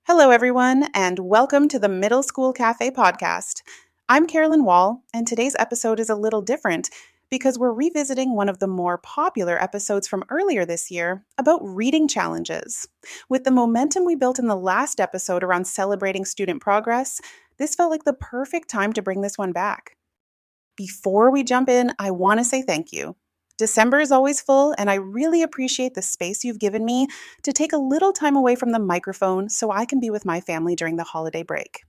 Hello, everyone, and welcome to the Middle School Cafe podcast. I'm Carolyn Wall, and today's episode is a little different because we're revisiting one of the more popular episodes from earlier this year about reading challenges. With the momentum we built in the last episode around celebrating student progress, this felt like the perfect time to bring this one back. Before we jump in, I want to say thank you. December is always full, and I really appreciate the space you've given me to take a little time away from the microphone so I can be with my family during the holiday break.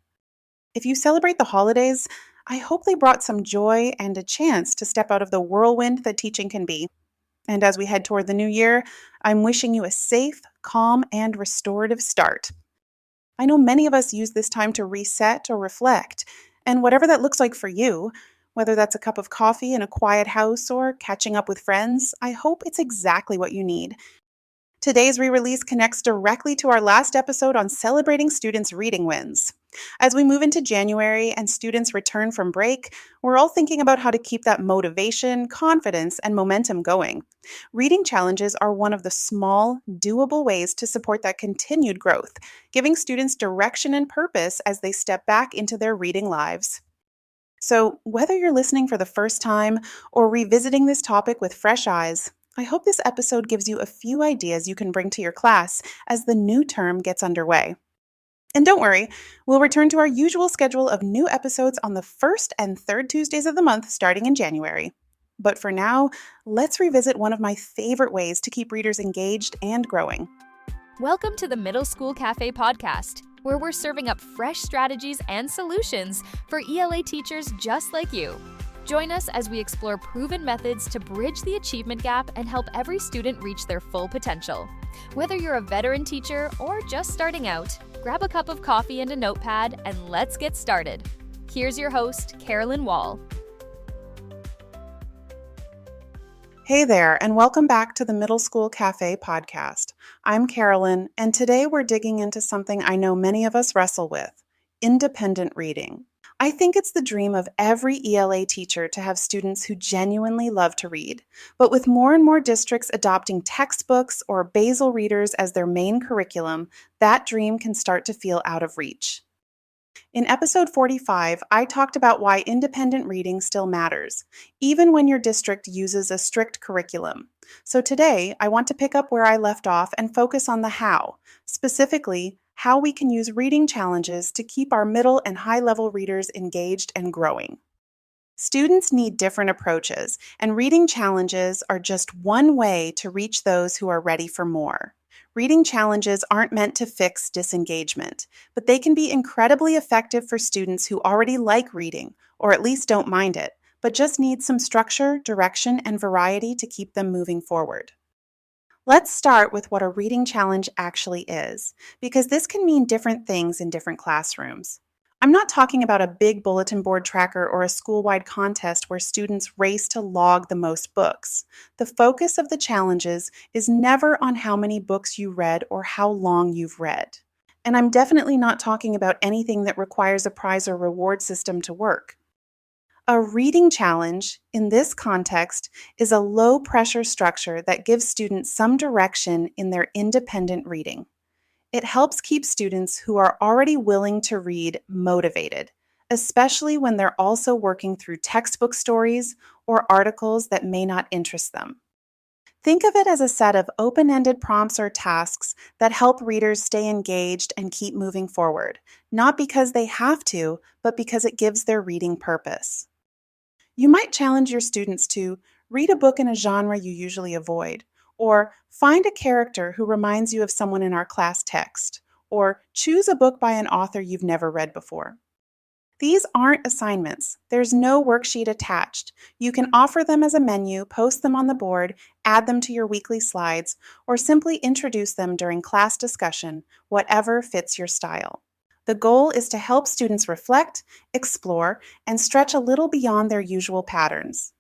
If you celebrate the holidays, I hope they brought some joy and a chance to step out of the whirlwind that teaching can be. And as we head toward the new year, I'm wishing you a safe, calm, and restorative start. I know many of us use this time to reset or reflect, and whatever that looks like for you, whether that's a cup of coffee in a quiet house or catching up with friends, I hope it's exactly what you need. Today's re-release connects directly to our last episode on celebrating students' reading wins. As we move into January and students return from break, we're all thinking about how to keep that motivation, confidence, and momentum going. Reading challenges are one of the small, doable ways to support that continued growth, giving students direction and purpose as they step back into their reading lives. So, whether you're listening for the first time or revisiting this topic with fresh eyes, I hope this episode gives you a few ideas you can bring to your class as the new term gets underway. And don't worry, we'll return to our usual schedule of new episodes on the first and third Tuesdays of the month starting in January. But for now, let's revisit one of my favorite ways to keep readers engaged and growing. Welcome to the Middle School Cafe podcast, where we're serving up fresh strategies and solutions for ELA teachers just like you. Join us as we explore proven methods to bridge the achievement gap and help every student reach their full potential. Whether you're a veteran teacher or just starting out, grab a cup of coffee and a notepad and let's get started. Here's your host, Carolyn Wall. Hey there, and welcome back to the Middle School Cafe podcast. I'm Carolyn, and today we're digging into something I know many of us wrestle with: independent reading. I think it's the dream of every ELA teacher to have students who genuinely love to read. But with more and more districts adopting textbooks or basal readers as their main curriculum, that dream can start to feel out of reach. In episode 45, I talked about why independent reading still matters, even when your district uses a strict curriculum. So today, I want to pick up where I left off and focus on the how, specifically, how we can use reading challenges to keep our middle and high-level readers engaged and growing. Students need different approaches, and reading challenges are just one way to reach those who are ready for more. Reading challenges aren't meant to fix disengagement, but they can be incredibly effective for students who already like reading, or at least don't mind it, but just need some structure, direction, and variety to keep them moving forward. Let's start with what a reading challenge actually is, because this can mean different things in different classrooms. I'm not talking about a big bulletin board tracker or a school-wide contest where students race to log the most books. The focus of the challenges is never on how many books you read or how long you've read. And I'm definitely not talking about anything that requires a prize or reward system to work. A reading challenge, in this context, is a low-pressure structure that gives students some direction in their independent reading. It helps keep students who are already willing to read motivated, especially when they're also working through textbook stories or articles that may not interest them. Think of it as a set of open-ended prompts or tasks that help readers stay engaged and keep moving forward, not because they have to, but because it gives their reading purpose. You might challenge your students to read a book in a genre you usually avoid, or find a character who reminds you of someone in our class text, or choose a book by an author you've never read before. These aren't assignments. There's no worksheet attached. You can offer them as a menu, post them on the board, add them to your weekly slides, or simply introduce them during class discussion, whatever fits your style. The goal is to help students reflect, explore, and stretch a little beyond their usual patterns.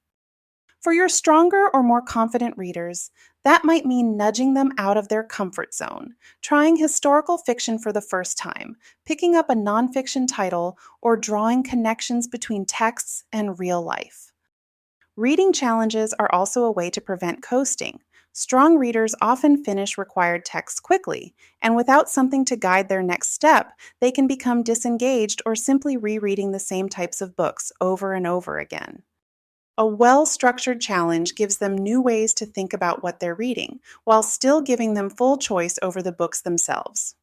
For your stronger or more confident readers, that might mean nudging them out of their comfort zone, trying historical fiction for the first time, picking up a nonfiction title, or drawing connections between texts and real life. Reading challenges are also a way to prevent coasting, Strong readers often finish required texts quickly, and without something to guide their next step, they can become disengaged or simply rereading the same types of books over and over again. A well structured challenge gives them new ways to think about what they're reading, while still giving them full choice over the books themselves.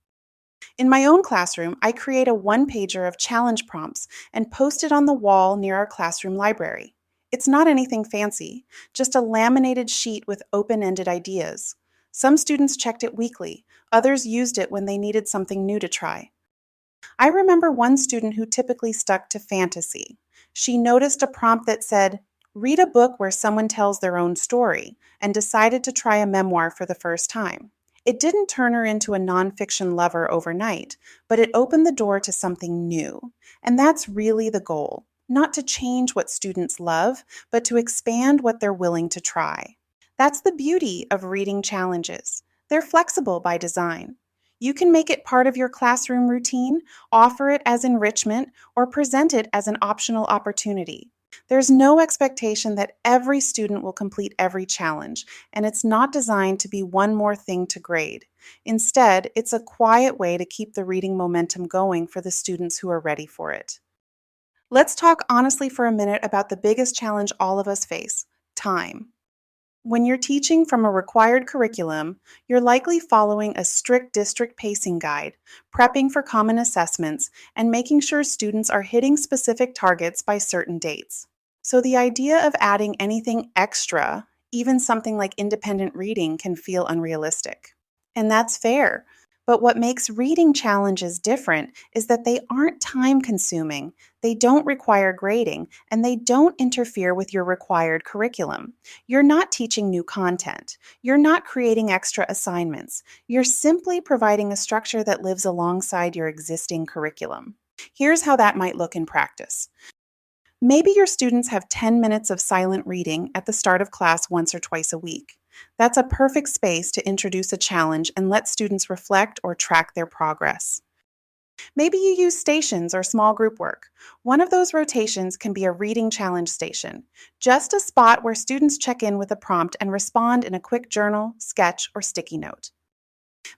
In my own classroom, I create a one-pager of challenge prompts and post it on the wall near our classroom library. It's not anything fancy, just a laminated sheet with open-ended ideas. Some students checked it weekly, others used it when they needed something new to try. I remember one student who typically stuck to fantasy. She noticed a prompt that said, "Read a book where someone tells their own story," and decided to try a memoir for the first time. It didn't turn her into a nonfiction lover overnight, but it opened the door to something new. And that's really the goal, not to change what students love, but to expand what they're willing to try. That's the beauty of reading challenges. They're flexible by design. You can make it part of your classroom routine, offer it as enrichment, or present it as an optional opportunity. There's no expectation that every student will complete every challenge, and it's not designed to be one more thing to grade. Instead, it's a quiet way to keep the reading momentum going for the students who are ready for it. Let's talk honestly for a minute about the biggest challenge all of us face: time. When you're teaching from a required curriculum, you're likely following a strict district pacing guide, prepping for common assessments, and making sure students are hitting specific targets by certain dates. So the idea of adding anything extra, even something like independent reading, can feel unrealistic. And that's fair. But what makes reading challenges different is that they aren't time consuming, they don't require grading, and they don't interfere with your required curriculum. You're not teaching new content. You're not creating extra assignments. You're simply providing a structure that lives alongside your existing curriculum. Here's how that might look in practice. Maybe your students have 10 minutes of silent reading at the start of class once or twice a week. That's a perfect space to introduce a challenge and let students reflect or track their progress. Maybe you use stations or small group work. One of those rotations can be a reading challenge station, just a spot where students check in with a prompt and respond in a quick journal, sketch, or sticky note.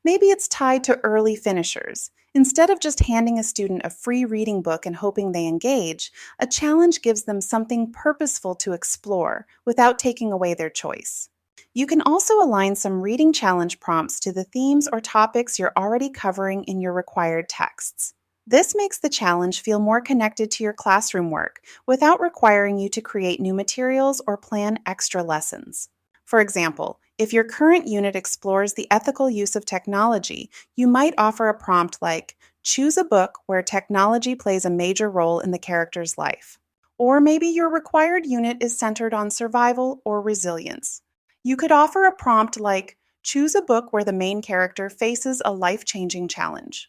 Maybe it's tied to early finishers. Instead of just handing a student a free reading book and hoping they engage, a challenge gives them something purposeful to explore without taking away their choice. You can also align some reading challenge prompts to the themes or topics you're already covering in your required texts. This makes the challenge feel more connected to your classroom work without requiring you to create new materials or plan extra lessons. For example, if your current unit explores the ethical use of technology, you might offer a prompt like, "Choose a book where technology plays a major role in the character's life." Or maybe your required unit is centered on survival or resilience. You could offer a prompt like, "Choose a book where the main character faces a life-changing challenge."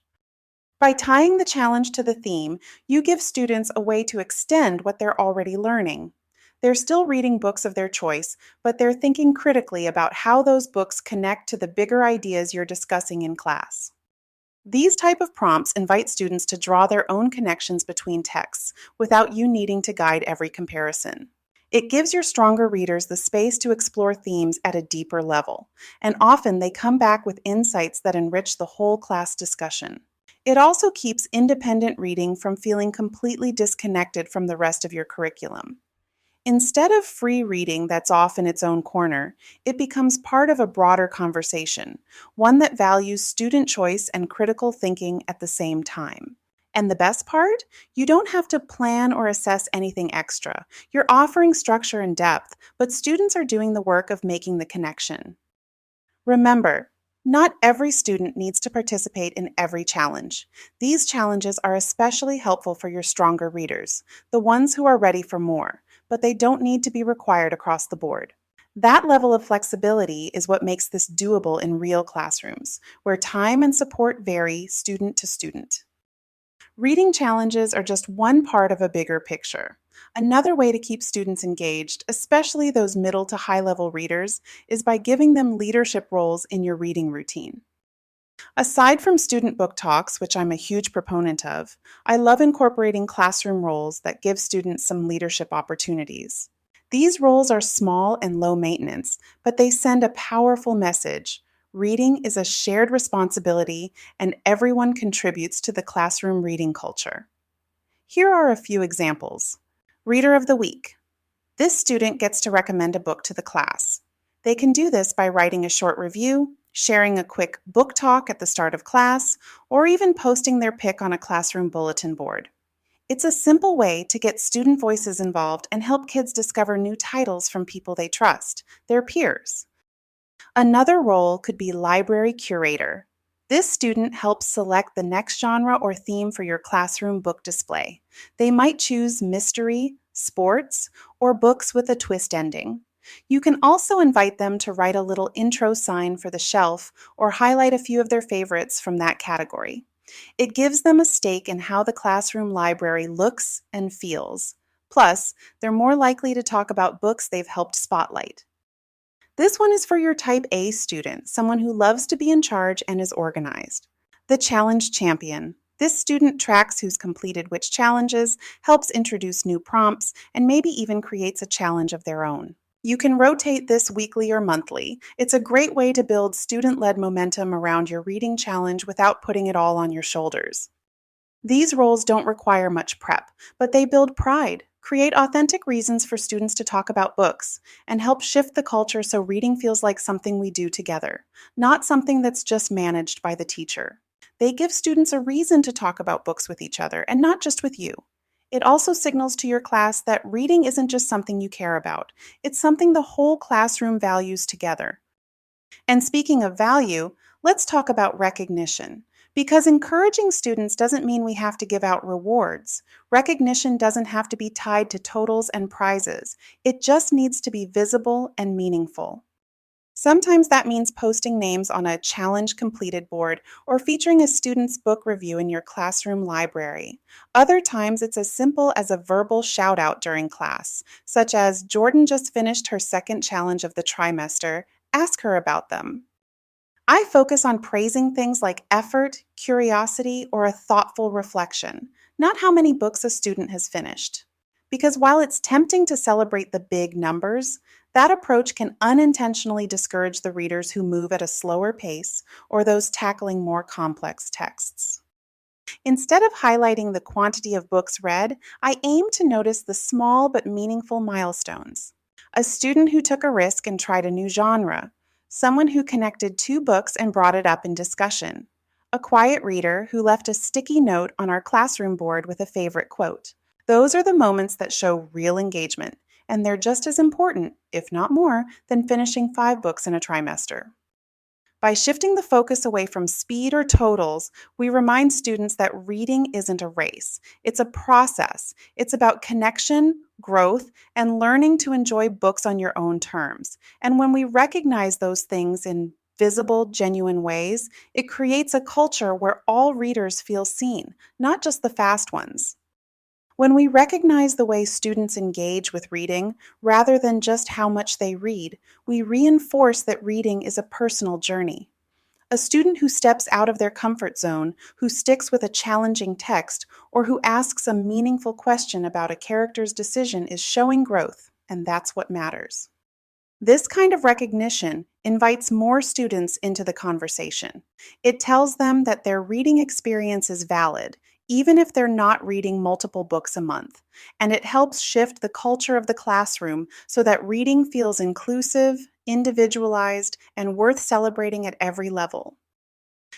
By tying the challenge to the theme, you give students a way to extend what they're already learning. They're still reading books of their choice, but they're thinking critically about how those books connect to the bigger ideas you're discussing in class. These type of prompts invite students to draw their own connections between texts without you needing to guide every comparison. It gives your stronger readers the space to explore themes at a deeper level, and often they come back with insights that enrich the whole class discussion. It also keeps independent reading from feeling completely disconnected from the rest of your curriculum. Instead of free reading that's off in its own corner, it becomes part of a broader conversation, one that values student choice and critical thinking at the same time. And the best part? You don't have to plan or assess anything extra. You're offering structure and depth, but students are doing the work of making the connection. Remember, not every student needs to participate in every challenge. These challenges are especially helpful for your stronger readers, the ones who are ready for more, but they don't need to be required across the board. That level of flexibility is what makes this doable in real classrooms, where time and support vary student to student. Reading challenges are just one part of a bigger picture. Another way to keep students engaged, especially those middle to high level readers, is by giving them leadership roles in your reading routine. Aside from student book talks, which I'm a huge proponent of, I love incorporating classroom roles that give students some leadership opportunities. These roles are small and low maintenance, but they send a powerful message. Reading is a shared responsibility, and everyone contributes to the classroom reading culture. Here are a few examples. Reader of the Week. This student gets to recommend a book to the class. They can do this by writing a short review, sharing a quick book talk at the start of class, or even posting their pick on a classroom bulletin board. It's a simple way to get student voices involved and help kids discover new titles from people they trust, their peers. Another role could be library curator. This student helps select the next genre or theme for your classroom book display. They might choose mystery, sports, or books with a twist ending. You can also invite them to write a little intro sign for the shelf or highlight a few of their favorites from that category. It gives them a stake in how the classroom library looks and feels. Plus, they're more likely to talk about books they've helped spotlight. This one is for your Type A student, someone who loves to be in charge and is organized. The Challenge Champion. This student tracks who's completed which challenges, helps introduce new prompts, and maybe even creates a challenge of their own. You can rotate this weekly or monthly. It's a great way to build student-led momentum around your reading challenge without putting it all on your shoulders. These roles don't require much prep, but they build pride, create authentic reasons for students to talk about books, and help shift the culture so reading feels like something we do together, not something that's just managed by the teacher. They give students a reason to talk about books with each other, and not just with you. It also signals to your class that reading isn't just something you care about, it's something the whole classroom values together. And speaking of value, let's talk about recognition. Because encouraging students doesn't mean we have to give out rewards. Recognition doesn't have to be tied to totals and prizes. It just needs to be visible and meaningful. Sometimes that means posting names on a challenge completed board or featuring a student's book review in your classroom library. Other times it's as simple as a verbal shout out during class, such as Jordan just finished her second challenge of the trimester. Ask her about them. I focus on praising things like effort, curiosity, or a thoughtful reflection, not how many books a student has finished. Because while it's tempting to celebrate the big numbers, that approach can unintentionally discourage the readers who move at a slower pace or those tackling more complex texts. Instead of highlighting the quantity of books read, I aim to notice the small but meaningful milestones. A student who took a risk and tried a new genre, someone who connected two books and brought it up in discussion, a quiet reader who left a sticky note on our classroom board with a favorite quote. Those are the moments that show real engagement, and they're just as important, if not more, than finishing 5 books in a trimester. By shifting the focus away from speed or totals, we remind students that reading isn't a race. It's a process. It's about connection, growth, and learning to enjoy books on your own terms. And when we recognize those things in visible, genuine ways, it creates a culture where all readers feel seen, not just the fast ones. When we recognize the way students engage with reading, rather than just how much they read, we reinforce that reading is a personal journey. A student who steps out of their comfort zone, who sticks with a challenging text, or who asks a meaningful question about a character's decision is showing growth, and that's what matters. This kind of recognition invites more students into the conversation. It tells them that their reading experience is valid, even if they're not reading multiple books a month. And it helps shift the culture of the classroom so that reading feels inclusive, individualized, and worth celebrating at every level.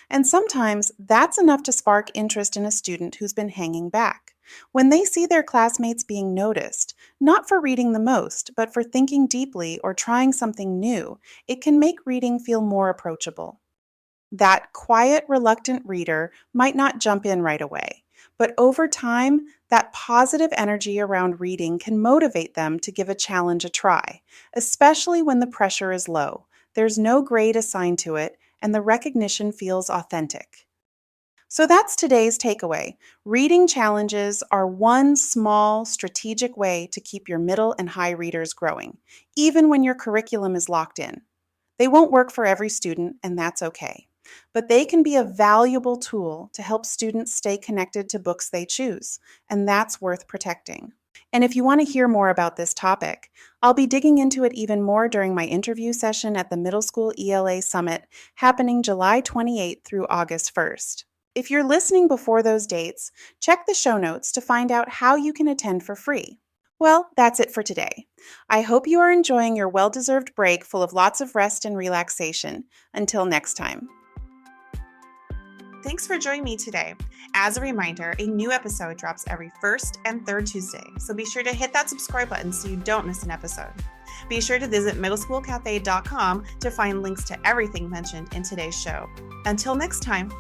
And sometimes that's enough to spark interest in a student who's been hanging back. When they see their classmates being noticed, not for reading the most, but for thinking deeply or trying something new, it can make reading feel more approachable. That quiet, reluctant reader might not jump in right away, but over time, that positive energy around reading can motivate them to give a challenge a try, especially when the pressure is low. There's no grade assigned to it, and the recognition feels authentic. So that's today's takeaway. Reading challenges are one small, strategic way to keep your middle and high readers growing, even when your curriculum is locked in. They won't work for every student, and that's okay. But they can be a valuable tool to help students stay connected to books they choose, and that's worth protecting. And if you want to hear more about this topic, I'll be digging into it even more during my interview session at the Middle School ELA Summit happening July 28th through August 1st. If you're listening before those dates, check the show notes to find out how you can attend for free. Well, that's it for today. I hope you are enjoying your well-deserved break full of lots of rest and relaxation. Until next time. Thanks for joining me today. As a reminder, a new episode drops every first and third Tuesday, so be sure to hit that subscribe button so you don't miss an episode. Be sure to visit middleschoolcafe.com to find links to everything mentioned in today's show. Until next time.